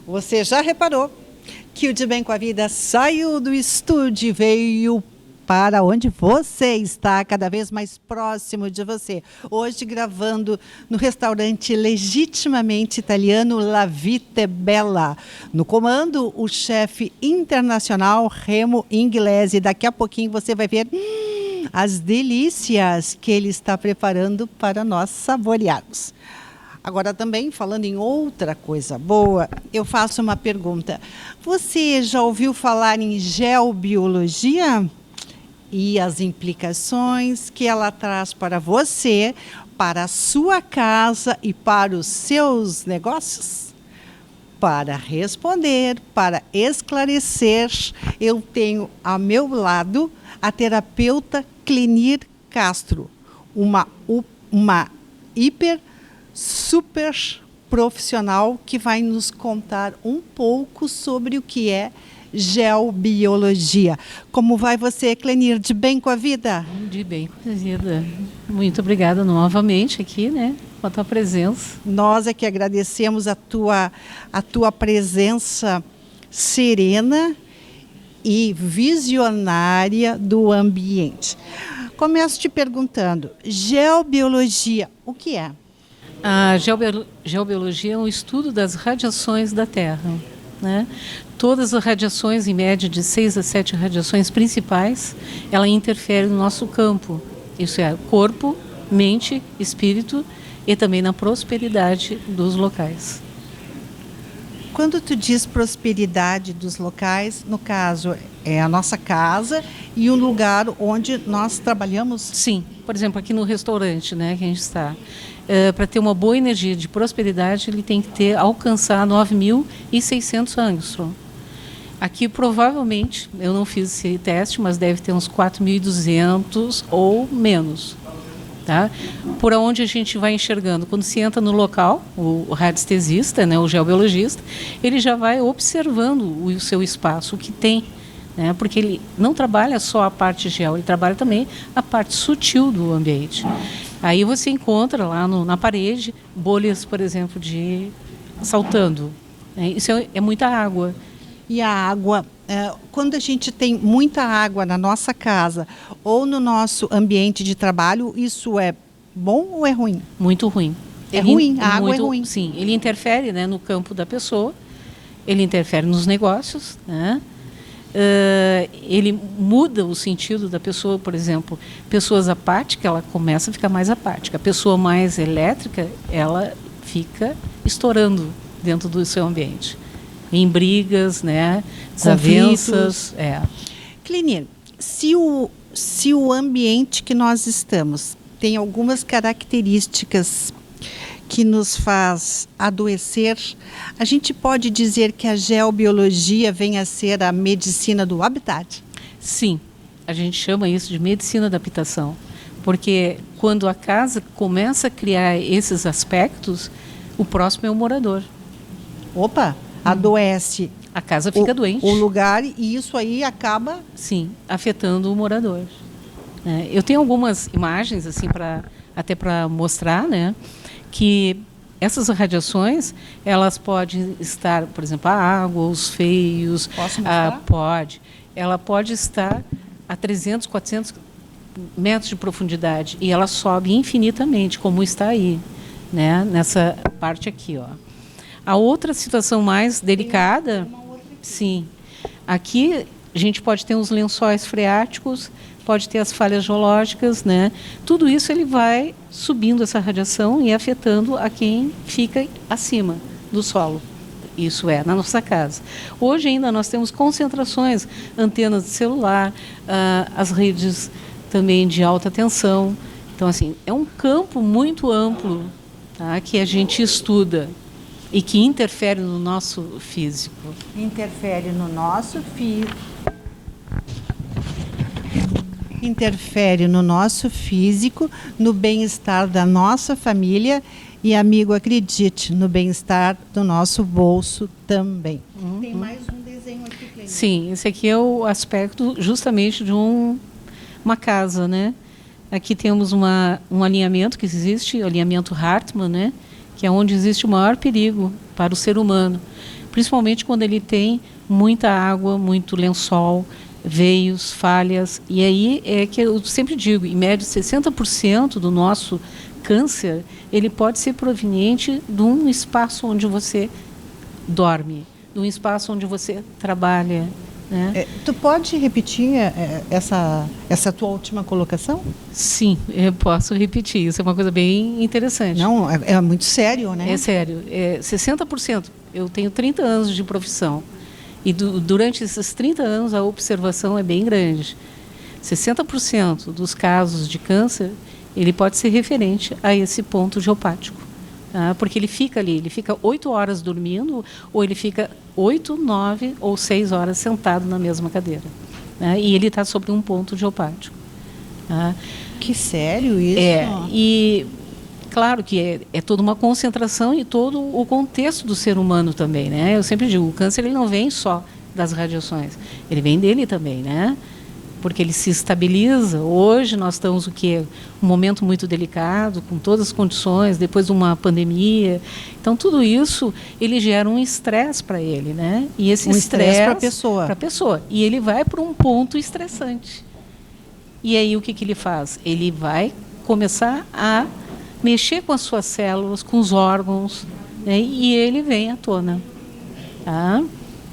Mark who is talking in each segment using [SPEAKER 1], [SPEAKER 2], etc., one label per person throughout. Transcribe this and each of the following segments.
[SPEAKER 1] Você já reparou que o De Bem com a Vida saiu do estúdio e veio para onde você está, cada vez mais próximo de você. Hoje gravando no restaurante legitimamente italiano La Vita è Bella. No comando, o chefe internacional Remo Inglese. Daqui a pouquinho você vai ver as delícias que ele está preparando para nós saborearmos. Agora também, falando em outra coisa boa, eu faço uma pergunta. Você já ouviu falar em geobiologia? E as implicações que ela traz para você, para a sua casa e para os seus negócios? Para responder, para esclarecer, eu tenho ao meu lado a terapeuta Clenir Castro, uma super profissional que vai nos contar um pouco sobre o que é geobiologia. Como vai você, Clenir? De bem com a vida?
[SPEAKER 2] De bem com a vida. Muito obrigada novamente aqui, né, com a tua presença.
[SPEAKER 1] Nós é que agradecemos a tua presença serena e visionária do ambiente. Começo te perguntando, geobiologia, o que é?
[SPEAKER 2] A geobiologia é um estudo das radiações da Terra, né? Todas as radiações, em média de 6 a 7 radiações principais, ela interfere no nosso campo. Isso é corpo, mente, espírito e também na prosperidade dos locais.
[SPEAKER 1] Quando tu diz prosperidade dos locais, no caso, é a nossa casa e o lugar onde nós trabalhamos?
[SPEAKER 2] Sim. Por exemplo, aqui no restaurante, né, que a gente está. Para ter uma boa energia de prosperidade, ele tem que alcançar 9.600 angstrom. Aqui, provavelmente, eu não fiz esse teste, mas deve ter uns 4.200 ou menos. Tá? Por onde a gente vai enxergando. Quando se entra no local, o radiestesista, né, o geobiologista, ele já vai observando o seu espaço, o que tem. Né, porque ele não trabalha só a parte geo, ele trabalha também a parte sutil do ambiente. Aí você encontra lá na parede bolhas, por exemplo, saltando. Né, isso é muita água.
[SPEAKER 1] E a água, quando a gente tem muita água na nossa casa ou no nosso ambiente de trabalho, isso é bom ou é ruim?
[SPEAKER 2] Muito ruim.
[SPEAKER 1] É ruim? A água é ruim?
[SPEAKER 2] Sim, ele interfere, né, no campo da pessoa, ele interfere nos negócios, né? Ele muda o sentido da pessoa. Por exemplo, pessoas apáticas, ela começa a ficar mais apática. A pessoa mais elétrica, ela fica estourando dentro do seu ambiente. Em brigas, né, desavenças.
[SPEAKER 1] Clenir, se o ambiente que nós estamos tem algumas características que nos faz adoecer, a gente pode dizer que a geobiologia vem a ser a medicina do habitat?
[SPEAKER 2] Sim, a gente chama isso de medicina da habitação, porque quando a casa começa a criar esses aspectos, o próximo é o morador.
[SPEAKER 1] Opa! Adoece.
[SPEAKER 2] A casa fica doente.
[SPEAKER 1] O lugar, e isso aí acaba...
[SPEAKER 2] Sim, afetando o morador. Eu tenho algumas imagens assim até para mostrar, né, que essas radiações, elas podem estar, por exemplo, a água, os feios...
[SPEAKER 1] Posso mostrar?
[SPEAKER 2] Pode. Ela pode estar a 300, 400 metros de profundidade e ela sobe infinitamente, como está aí, né, nessa parte aqui, ó. A outra situação mais delicada, sim, aqui a gente pode ter os lençóis freáticos, pode ter as falhas geológicas, né? Tudo isso ele vai subindo essa radiação e afetando a quem fica acima do solo. Isso é, na nossa casa. Hoje ainda nós temos concentrações, antenas de celular, as redes também de alta tensão. Então, assim, é um campo muito amplo, tá, que a gente estuda. E que interfere no nosso físico.
[SPEAKER 1] Interfere no nosso interfere no nosso físico, no bem-estar da nossa família e, amigo, acredite, no bem-estar do nosso bolso também. Tem mais um desenho aqui, Clenir.
[SPEAKER 2] Sim, esse aqui é o aspecto justamente de uma casa, né? Aqui temos um alinhamento que existe, o alinhamento Hartmann, né? Que é onde existe o maior perigo para o ser humano. principalmente quando ele tem muita água, muito lençol, veios, falhas. E aí é que eu sempre digo, em média 60% do nosso câncer, ele pode ser proveniente de um espaço onde você dorme, de um espaço onde você trabalha, né?
[SPEAKER 1] Tu pode repetir essa tua última colocação?
[SPEAKER 2] Sim, eu posso repetir. Isso é uma coisa bem interessante.
[SPEAKER 1] Não, é muito sério, né?
[SPEAKER 2] É sério. 60%. Eu tenho 30 anos de profissão. E durante esses 30 anos a observação é bem grande. 60% dos casos de câncer, ele pode ser referente a esse ponto geopático. Tá? Porque ele fica ali, ele fica 8 horas dormindo, ou ele fica 8, 9 ou 6 horas sentado na mesma cadeira. Né? E ele está sobre um ponto geopático. Tá?
[SPEAKER 1] Que sério isso?
[SPEAKER 2] E claro que é toda uma concentração e todo o contexto do ser humano também, né? Eu sempre digo, o câncer ele não vem só das radiações, ele vem dele também, né? Porque ele se estabiliza. Hoje nós estamos o quê? Um momento muito delicado, com todas as condições, depois de uma pandemia. Então tudo isso ele gera um estresse para ele, né? E esse estresse
[SPEAKER 1] para a pessoa.
[SPEAKER 2] Para a pessoa. E ele vai para um ponto estressante. E aí o que ele faz? Ele vai começar a mexer com as suas células, com os órgãos, né? E ele vem à tona. Tá?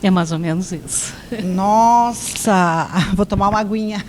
[SPEAKER 2] É mais ou menos isso.
[SPEAKER 1] Nossa, vou tomar uma aguinha.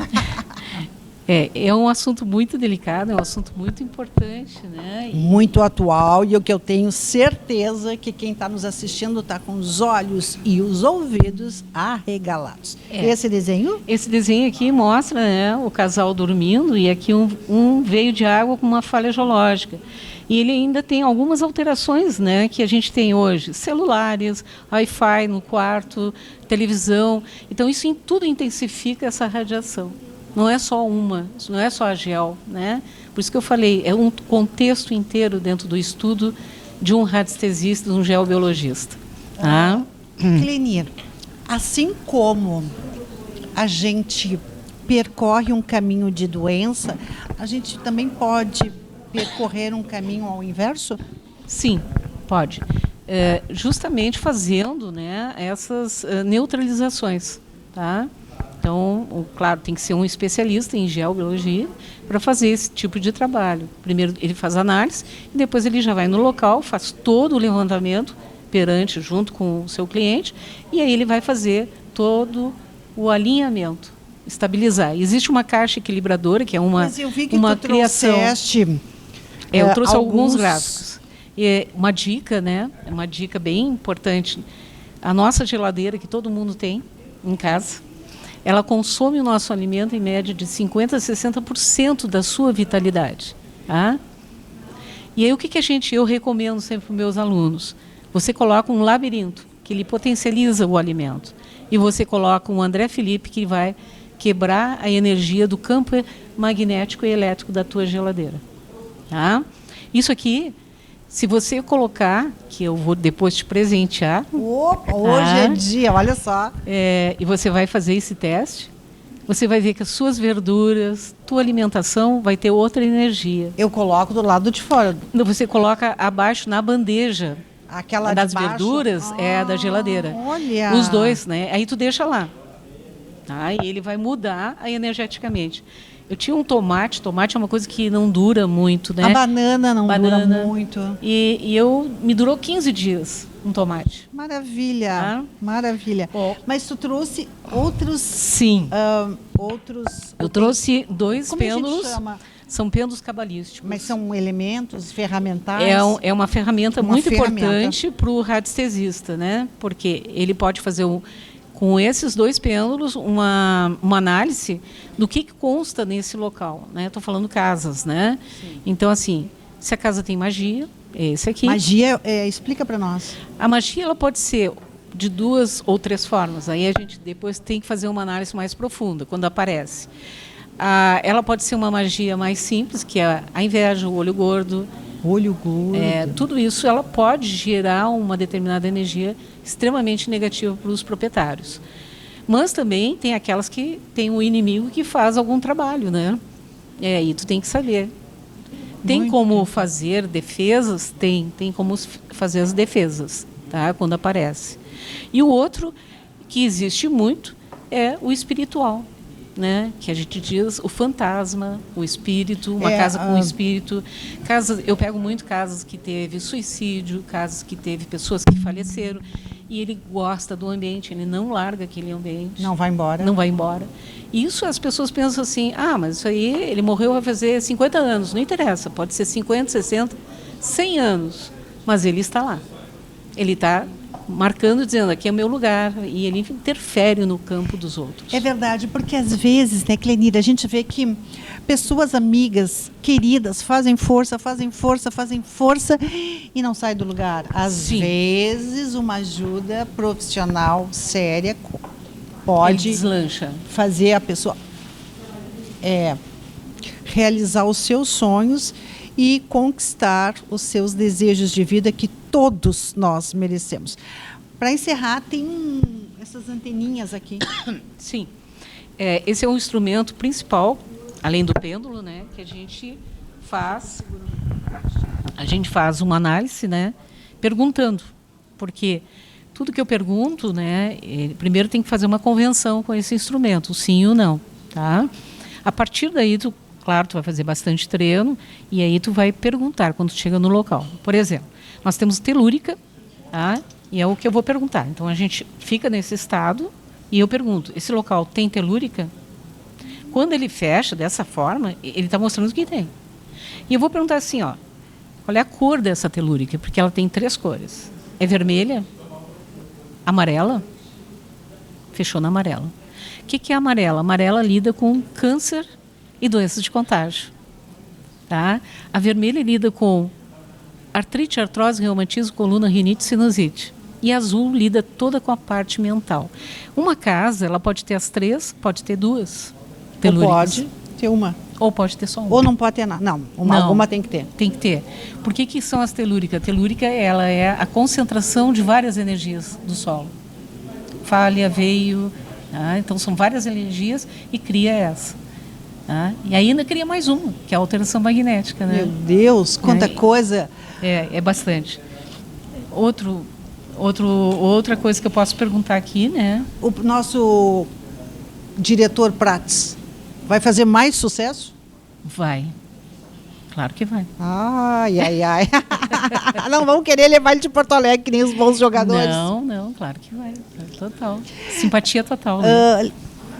[SPEAKER 2] É um assunto muito delicado, é um assunto muito importante, né?
[SPEAKER 1] Muito atual, e o que eu tenho certeza que quem está nos assistindo está com os olhos e os ouvidos arregalados. Esse desenho?
[SPEAKER 2] Esse desenho aqui mostra, né, o casal dormindo e aqui um veio de água com uma falha geológica. E ele ainda tem algumas alterações, né, que a gente tem hoje. Celulares, Wi-Fi no quarto, televisão. Então, isso tudo intensifica essa radiação. Não é só não é só a gel, né? Por isso que eu falei, é um contexto inteiro dentro do estudo de um radiestesista, de um geobiologista. Tá?
[SPEAKER 1] Clenir, assim como a gente percorre um caminho de doença, a gente também pode percorrer um caminho ao inverso?
[SPEAKER 2] Sim, pode. Justamente fazendo, né, essas neutralizações. Tá? Então, claro, tem que ser um especialista em geobiologia para fazer esse tipo de trabalho. Primeiro ele faz análise e depois ele já vai no local, faz todo o levantamento junto com o seu cliente, e aí ele vai fazer todo o alinhamento, estabilizar. Existe uma caixa equilibradora, que é uma
[SPEAKER 1] Mas eu vi que
[SPEAKER 2] uma
[SPEAKER 1] tu
[SPEAKER 2] criação.
[SPEAKER 1] trouxeste,
[SPEAKER 2] Eu trouxe alguns gráficos. E uma dica, né? Uma dica bem importante. A nossa geladeira, que todo mundo tem em casa, ela consome o nosso alimento em média de 50% a 60% da sua vitalidade. Tá? E aí o que eu recomendo sempre para os meus alunos? Você coloca um labirinto, que ele potencializa o alimento. E você coloca um André Felipe, que vai quebrar a energia do campo magnético e elétrico da tua geladeira. Tá? Isso aqui, se você colocar, que eu vou depois te presentear.
[SPEAKER 1] Opa, hoje é dia, olha só.
[SPEAKER 2] E você vai fazer esse teste, você vai ver que as suas verduras, tua alimentação vai ter outra energia.
[SPEAKER 1] Eu coloco do lado de fora.
[SPEAKER 2] Você coloca abaixo na bandeja.
[SPEAKER 1] Aquela
[SPEAKER 2] das
[SPEAKER 1] de baixo?
[SPEAKER 2] Verduras é a da geladeira.
[SPEAKER 1] Olha!
[SPEAKER 2] Os dois, né? Aí tu deixa lá. Tá? E ele vai mudar energeticamente. Eu tinha um tomate é uma coisa que não dura muito, né?
[SPEAKER 1] A banana não dura muito.
[SPEAKER 2] E me durou 15 dias um tomate.
[SPEAKER 1] Maravilha,
[SPEAKER 2] tá?
[SPEAKER 1] Maravilha. Mas tu trouxe outros...
[SPEAKER 2] Sim. Eu trouxe 2 pêndulos.
[SPEAKER 1] A gente chama?
[SPEAKER 2] São pêndulos cabalísticos.
[SPEAKER 1] Mas são elementos ferramentais?
[SPEAKER 2] É uma ferramenta muito importante para o radiestesista, né? Porque ele pode fazer com esses 2 pêndulos uma análise do que consta nesse local, né? Estou falando casas, né? Sim. Então, assim, se a casa tem magia, é esse aqui.
[SPEAKER 1] Magia, explica para nós.
[SPEAKER 2] A magia ela pode ser de 2 ou 3 formas. Aí a gente depois tem que fazer uma análise mais profunda, quando aparece. Ela pode ser uma magia mais simples, que é a inveja, o olho gordo.
[SPEAKER 1] Olho gordo.
[SPEAKER 2] Tudo isso ela pode gerar uma determinada energia extremamente negativa para os proprietários. Mas também tem aquelas que tem um inimigo que faz algum trabalho, né? E tu tem que saber. Tem como fazer defesas? Tem como fazer as defesas. tá? Quando aparece. E o outro, que existe muito, é o espiritual, né? Que a gente diz o fantasma, o espírito, uma casa com espírito. Eu pego muito casos que teve suicídio, casos que teve pessoas que faleceram, e ele gosta do ambiente, ele não larga aquele ambiente.
[SPEAKER 1] Não vai embora.
[SPEAKER 2] Não vai embora. Isso as pessoas pensam assim, mas isso aí, ele morreu vai fazer 50 anos. Não interessa, pode ser 50, 60, 100 anos, mas ele está lá. Ele está marcando, dizendo, aqui é o meu lugar, e ele interfere no campo dos outros.
[SPEAKER 1] É verdade, porque às vezes, né, Clenira, a gente vê que pessoas amigas, queridas, fazem força e não saem do lugar. Às vezes, uma ajuda profissional séria pode
[SPEAKER 2] deslancha.
[SPEAKER 1] Fazer a pessoa realizar os seus sonhos e conquistar os seus desejos de vida que todos nós merecemos. Para encerrar, tem essas anteninhas aqui.
[SPEAKER 2] Sim. Esse é um instrumento principal, além do pêndulo, né, que a gente faz. A gente faz uma análise, né, perguntando. Porque tudo que eu pergunto, né, primeiro tem que fazer uma convenção com esse instrumento, o sim e o não. Tá? A partir daí, claro, tu vai fazer bastante treino e aí tu vai perguntar quando tu chega no local. Por exemplo, nós temos telúrica, tá? E é o que eu vou perguntar. Então, a gente fica nesse estado e eu pergunto, esse local tem telúrica? Quando ele fecha dessa forma, ele está mostrando que tem. E eu vou perguntar assim, qual é a cor dessa telúrica? Porque ela tem 3 cores. É vermelha? Amarela? Fechou na amarela. O que é amarela? Amarela lida com câncer e doenças de contágio. Tá? A vermelha lida com artrite, artrose, reumatismo, coluna, rinite, sinusite. E a azul lida toda com a parte mental. Uma casa, ela pode ter as 3, pode ter 2 telúricas.
[SPEAKER 1] Ou pode ter uma.
[SPEAKER 2] Ou pode ter só uma.
[SPEAKER 1] Ou não pode ter nada. Não, alguma tem que ter.
[SPEAKER 2] Tem que ter. Por que são as telúricas? A telúrica, ela é a concentração de várias energias do solo. Falha, veio, então são várias energias e cria essa. E ainda cria mais uma, que é a alteração magnética. Né?
[SPEAKER 1] Meu Deus, quanta coisa!
[SPEAKER 2] É bastante. Outra coisa que eu posso perguntar aqui, né?
[SPEAKER 1] O nosso diretor Prats vai fazer mais sucesso?
[SPEAKER 2] Vai. Claro que vai.
[SPEAKER 1] Ai. Não vão querer levar ele de Porto Alegre, que nem os bons jogadores.
[SPEAKER 2] Não, claro que vai. Total. Simpatia total. Né?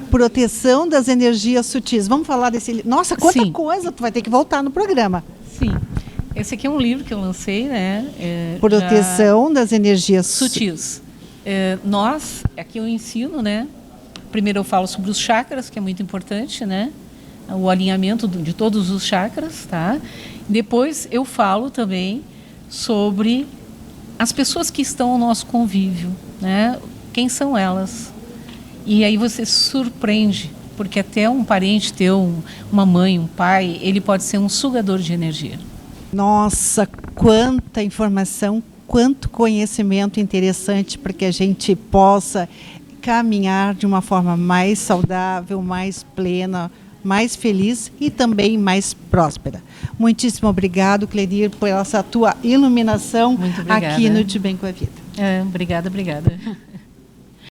[SPEAKER 1] Proteção das energias sutis. Vamos falar desse... Nossa, quanta coisa! Tu vai ter que voltar no programa.
[SPEAKER 2] Sim. Esse aqui é um livro que eu lancei, né?
[SPEAKER 1] Proteção das energias
[SPEAKER 2] sutis. Nós, aqui eu ensino, né? Primeiro eu falo sobre os chakras, que é muito importante, né? O alinhamento de todos os chakras, tá? Depois eu falo também sobre as pessoas que estão ao nosso convívio, né? Quem são elas? E aí você se surpreende, porque até um parente teu, uma mãe, um pai, ele pode ser um sugador de energia.
[SPEAKER 1] Nossa, quanta informação, quanto conhecimento interessante para que a gente possa caminhar de uma forma mais saudável, mais plena, mais feliz e também mais próspera. Muitíssimo obrigado, Clenir, por essa tua iluminação aqui no De Bem com a Vida.
[SPEAKER 2] Obrigada.